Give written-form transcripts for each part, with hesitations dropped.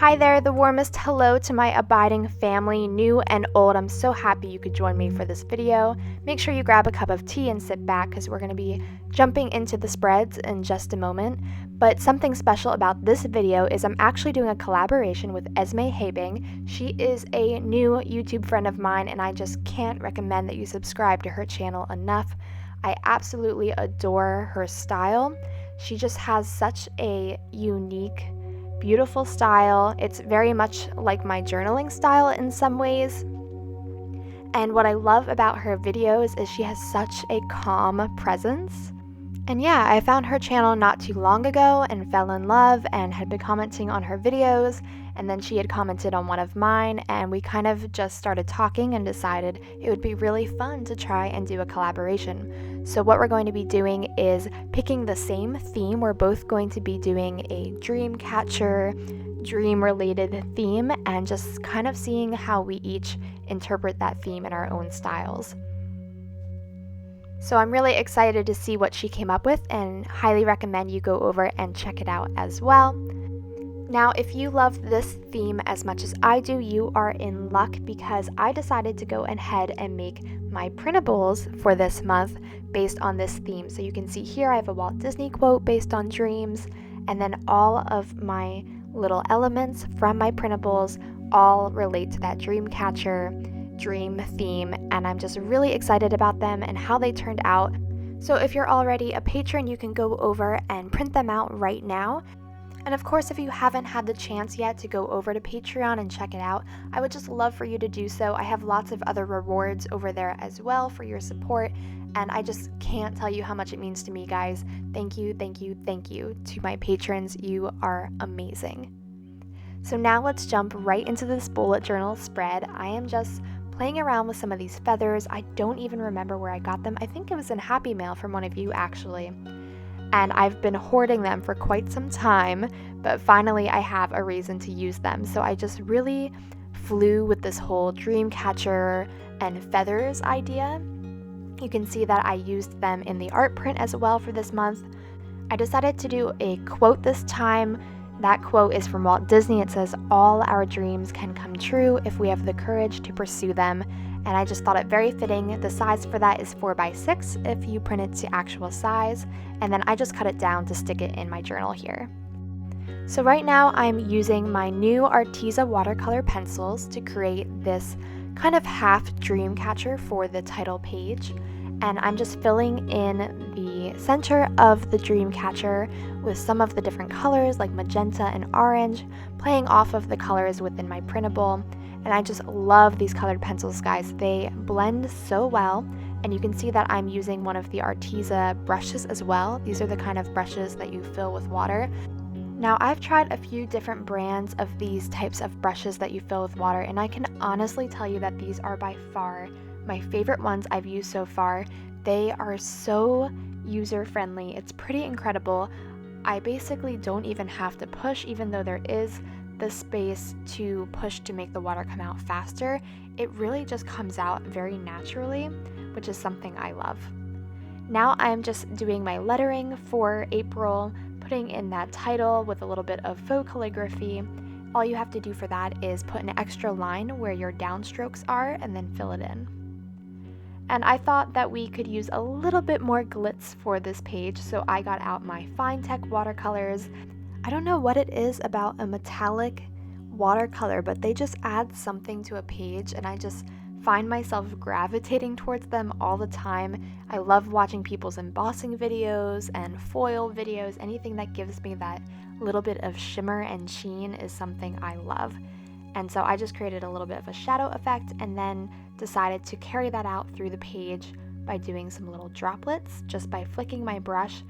Hi there, the warmest hello to my abiding family, new and old. I'm so happy you could join me for this video. Make sure you grab a cup of tea and sit back because we're going to be jumping into the spreads in just a moment. But something special about this video is I'm actually doing a collaboration with Esmee Heebing. She is a new YouTube friend of mine and I just can't recommend that you subscribe to her channel enough. I absolutely adore her style. She just has such a unique, beautiful style. It's very much like my journaling style in some ways. And what I love about her videos is she has such a calm presence. And yeah, I found her channel not too long ago and fell in love and had been commenting on her videos, and then she had commented on one of mine and we kind of just started talking and decided it would be really fun to try and do a collaboration. So what we're going to be doing is picking the same theme. We're both going to be doing a dream catcher, dream related theme, and just kind of seeing how we each interpret that theme in our own styles. So I'm really excited to see what she came up with and highly recommend you go over and check it out as well. Now, if you love this theme as much as I do, you are in luck because I decided to go ahead and make my printables for this month based on this theme. So you can see here I have a Walt Disney quote based on dreams, and then all of my little elements from my printables all relate to that dream catcher dream theme, and I'm just really excited about them and how they turned out. So if you're already a patron, you can go over and print them out right now. And of course, if you haven't had the chance yet to go over to Patreon and check it out, I would just love for you to do so. I have lots of other rewards over there as well for your support, and I just can't tell you how much it means to me, guys. Thank you, thank you, thank you to my patrons. You are amazing. So now let's jump right into this bullet journal spread. I am just playing around with some of these feathers. I don't even remember where I got them. I think it was in Happy Mail from one of you actually. And I've been hoarding them for quite some time, but finally I have a reason to use them. So I just really flew with this whole dream catcher and feathers idea. You can see that I used them in the art print as well for this month. I decided to do a quote this time. That quote is from Walt Disney. It says, "All our dreams can come true if we have the courage to pursue them." And I just thought it very fitting. The size for that is 4x6 if you print it to actual size. And then I just cut it down to stick it in my journal here. So right now I'm using my new Arteza watercolor pencils to create this kind of half dream catcher for the title page. And I'm just filling in the center of the dream catcher with some of the different colors like magenta and orange, playing off of the colors within my printable. And I just love these colored pencils, guys. They blend so well, and you can see that I'm using one of the Arteza brushes as well. These are the kind of brushes that you fill with water. Now, I've tried a few different brands of these types of brushes that you fill with water, and I can honestly tell you that these are by far my favorite ones I've used so far. They are so user-friendly. It's pretty incredible. I basically don't even have to push, even though there is the space to push to make the water come out faster. It really just comes out very naturally, which is something I love. Now I'm just doing my lettering for April, putting in that title with a little bit of faux calligraphy. All you have to do for that is put an extra line where your downstrokes are and then fill it in. And I thought that we could use a little bit more glitz for this page, so I got out my Fine Tech watercolors. I don't know what it is about a metallic watercolor, but they just add something to a page, and I just find myself gravitating towards them all the time. I love watching people's embossing videos and foil videos. Anything that gives me that little bit of shimmer and sheen is something I love. And so I just created a little bit of a shadow effect and then decided to carry that out through the page by doing some little droplets, just by flicking my brush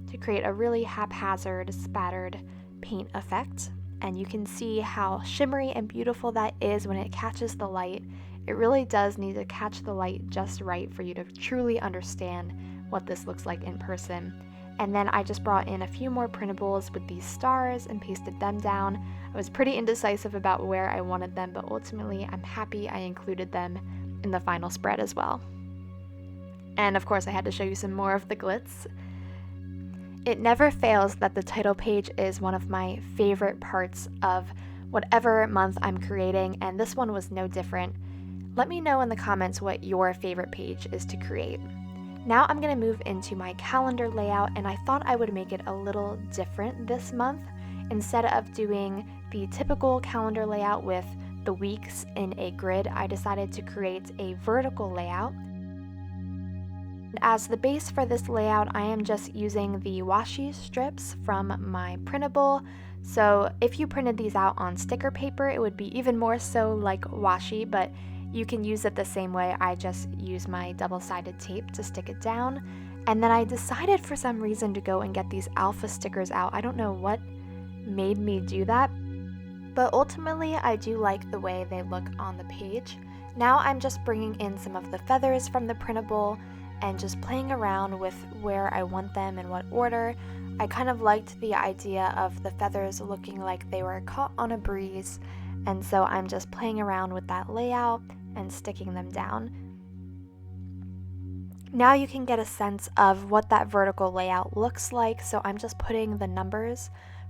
to create a really haphazard, spattered paint effect. And you can see how shimmery and beautiful that is when it catches the light. It really does need to catch the light just right for you to truly understand what this looks like in person. And then I just brought in a few more printables with these stars and pasted them down. I was pretty indecisive about where I wanted them, but ultimately I'm happy I included them in the final spread as well. And of course I had to show you some more of the glitz. It never fails that the title page is one of my favorite parts of whatever month I'm creating, and this one was no different. Let me know in the comments what your favorite page is to create. Now I'm going to move into my calendar layout, and I thought I would make it a little different this month. Instead of doing the typical calendar layout with the weeks in a grid, I decided to create a vertical layout. As the base for this layout, I am just using the washi strips from my printable. So if you printed these out on sticker paper, it would be even more so like washi, but you can use it the same way. I just use my double-sided tape to stick it down. And then I decided for some reason to go and get these alpha stickers out. I don't know what made me do that, but ultimately I do like the way they look on the page. Now I'm just bringing in some of the feathers from the printable and just playing around with where I want them in what order. I kind of liked the idea of the feathers looking like they were caught on a breeze, and so I'm just playing around with that layout and sticking them down. Now you can get a sense of what that vertical layout looks like, so I'm just putting the numbers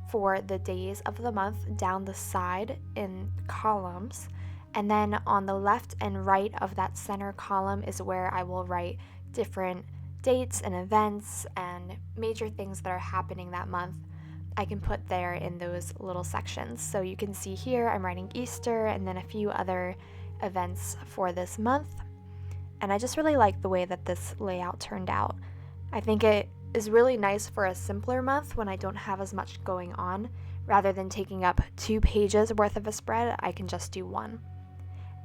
for the days of the month down the side in columns, and then on the left and right of that center column is where I will write different dates and events and major things that are happening that month. I can put there in those little sections. So you can see here I'm writing Easter and then a few other events for this month. And I just really like the way that this layout turned out. I think it is really nice for a simpler month when I don't have as much going on. Rather than taking up 2 pages worth of a spread, I can just do one.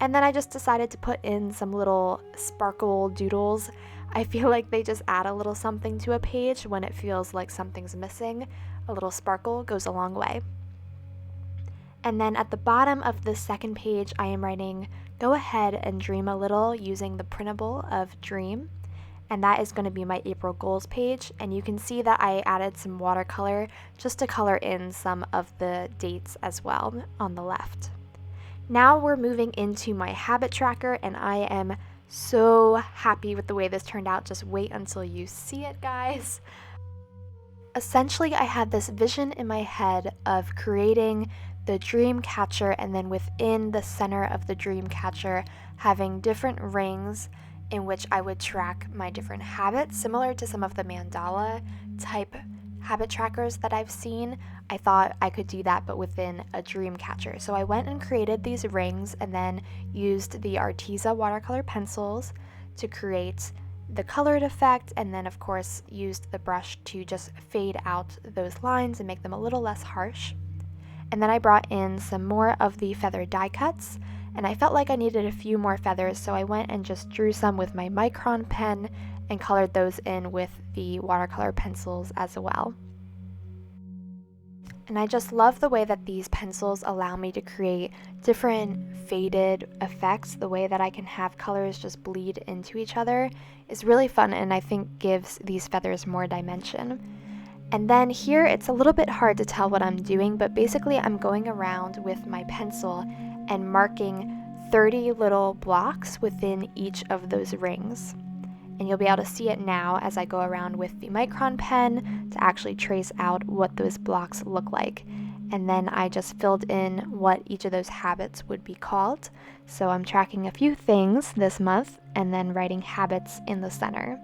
And then I just decided to put in some little sparkle doodles. I feel like they just add a little something to a page when it feels like something's missing. A little sparkle goes a long way. And then at the bottom of the second page, I am writing, "Go ahead and dream a little," using the printable of Dream. And that is going to be my April goals page. And you can see that I added some watercolor just to color in some of the dates as well on the left. Now we're moving into my habit tracker, and I am so happy with the way this turned out. Just wait until you see it, guys. Essentially, I had this vision in my head of creating the dream catcher, and then within the center of the dream catcher having different rings in which I would track my different habits, similar to some of the mandala type habit trackers that I've seen. I thought I could do that but within a dream catcher. So I went and created these rings and then used the Arteza watercolor pencils to create the colored effect, and then of course used the brush to just fade out those lines and make them a little less harsh. And then I brought in some more of the feather die cuts, and I felt like I needed a few more feathers, so I went and just drew some with my micron pen and colored those in with the watercolor pencils as well. And I just love the way that these pencils allow me to create different faded effects. The way that I can have colors just bleed into each other is really fun, and I think gives these feathers more dimension. And then here it's a little bit hard to tell what I'm doing, but basically I'm going around with my pencil and marking 30 little blocks within each of those rings. And you'll be able to see it now as I go around with the micron pen to actually trace out what those blocks look like. And then I just filled in what each of those habits would be called. So I'm tracking a few things this month and then writing habits in the center.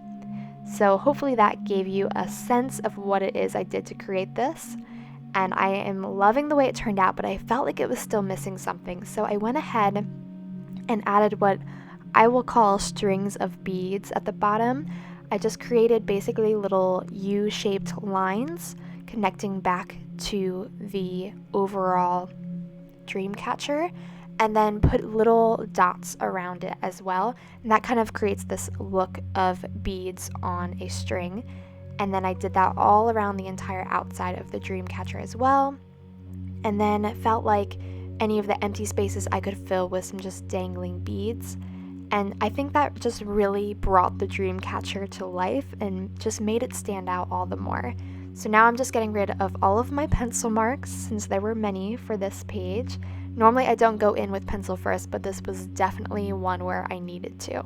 So hopefully that gave you a sense of what it is I did to create this. And I am loving the way it turned out, but I felt like it was still missing something. So I went ahead and added what I will call strings of beads at the bottom. I just created basically little U-shaped lines connecting back to the overall dream catcher, and then put little dots around it as well. And that kind of creates this look of beads on a string. And then I did that all around the entire outside of the dream catcher as well. And then it felt like any of the empty spaces I could fill with some just dangling beads. And I think that just really brought the dream catcher to life and just made it stand out all the more. So now I'm just getting rid of all of my pencil marks, since there were many for this page. Normally I don't go in with pencil first, but this was definitely one where I needed to.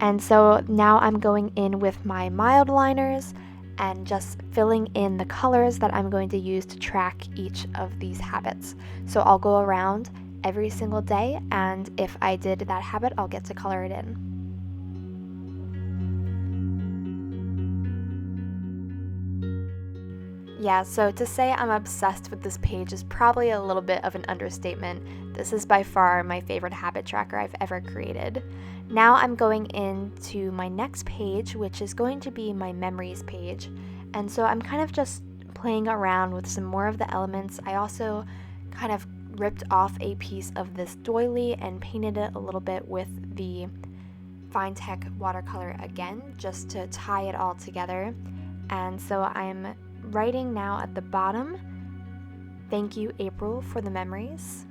And so now I'm going in with my mild liners and just filling in the colors that I'm going to use to track each of these habits. So I'll go around every single day, and if I did that habit, I'll get to color it in. Yeah, so to say I'm obsessed with this page is probably a little bit of an understatement. This is by far my favorite habit tracker I've ever created. Now I'm going into my next page, which is going to be my memories page. And so I'm kind of just playing around with some more of the elements. I also kind of ripped off a piece of this doily and painted it a little bit with the Fine Tech watercolor again, just to tie it all together. And so I'm writing now at the bottom, "Thank you, April, for the memories,"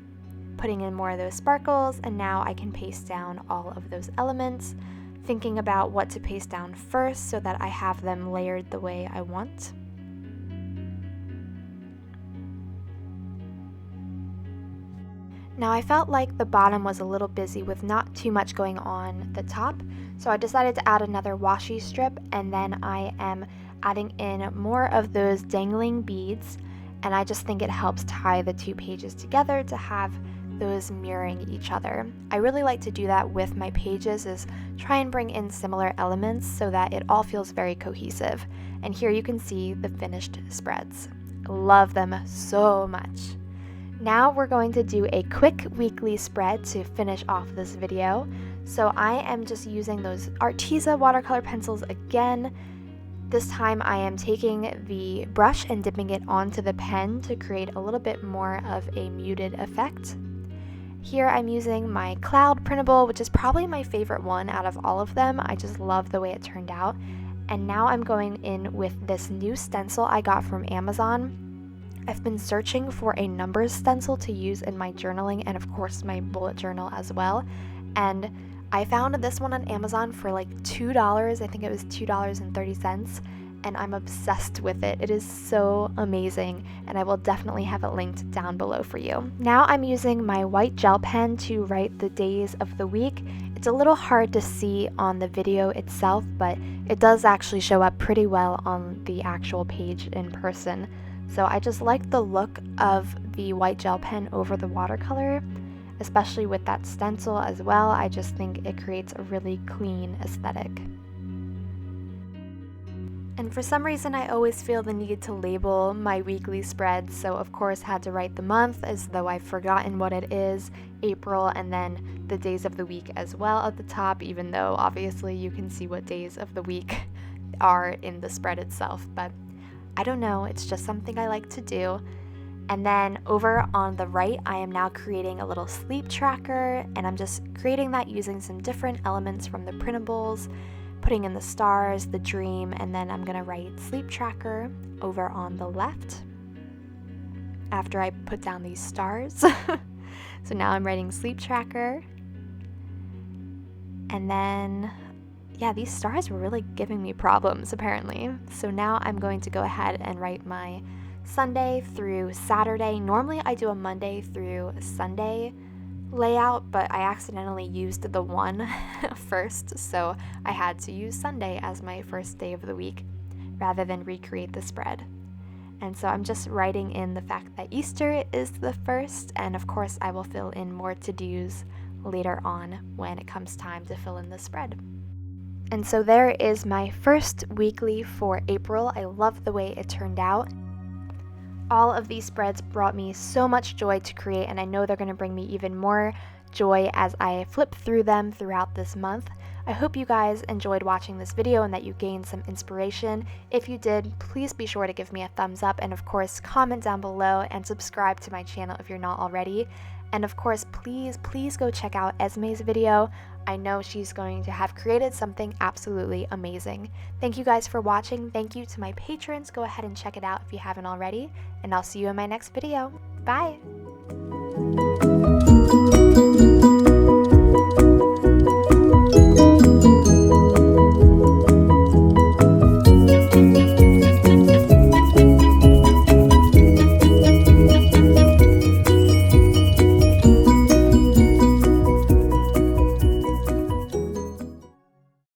putting in more of those sparkles, and now I can paste down all of those elements, thinking about what to paste down first so that I have them layered the way I want. Now I felt like the bottom was a little busy with not too much going on the top, so I decided to add another washi strip, and then I am adding in more of those dangling beads, and I just think it helps tie the two pages together to have those mirroring each other. I really like to do that with my pages, is try and bring in similar elements so that it all feels very cohesive. And here you can see the finished spreads. Love them so much. Now we're going to do a quick weekly spread to finish off this video. So I am just using those Arteza watercolor pencils again. This time I am taking the brush and dipping it onto the pen to create a little bit more of a muted effect. Here I'm using my cloud printable, which is probably my favorite one out of all of them. I just love the way it turned out. And now I'm going in with this new stencil I got from Amazon. I've been searching for a numbers stencil to use in my journaling and of course my bullet journal as well. And I found this one on Amazon for like $2. I think it was $2.30, and I'm obsessed with it. It is so amazing, and I will definitely have it linked down below for you. Now I'm using my white gel pen to write the days of the week. It's a little hard to see on the video itself, but it does actually show up pretty well on the actual page in person. So I just like the look of the white gel pen over the watercolor, especially with that stencil as well. I just think it creates a really clean aesthetic. And for some reason I always feel the need to label my weekly spreads, so of course had to write the month as though I've forgotten what it is, April, and then the days of the week as well at the top, even though obviously you can see what days of the week are in the spread itself, but I don't know, it's just something I like to do. And then over on the right, I am now creating a little sleep tracker, and I'm just creating that using some different elements from the printables, putting in the stars, the dream, and then I'm gonna write sleep tracker over on the left after I put down these stars. So now I'm writing sleep tracker. And then, yeah, these stars were really giving me problems apparently. So now I'm going to go ahead and write my Sunday through Saturday. Normally I do a Monday through Sunday layout, but I accidentally used the one first, so I had to use Sunday as my first day of the week rather than recreate the spread. And so I'm just writing in the fact that Easter is the first, and of course I will fill in more to-dos later on when it comes time to fill in the spread. And so there is my first weekly for April. I love the way it turned out. All of these spreads brought me so much joy to create, and I know they're going to bring me even more joy as I flip through them throughout this month. I hope you guys enjoyed watching this video and that you gained some inspiration. If you did, please be sure to give me a thumbs up, and of course comment down below and subscribe to my channel if you're not already. And of course, please go check out Esmee's video. I know she's going to have created something absolutely amazing. Thank you guys for watching. Thank you to my patrons. Go ahead and check it out if you haven't already, and I'll see you in my next video. Bye!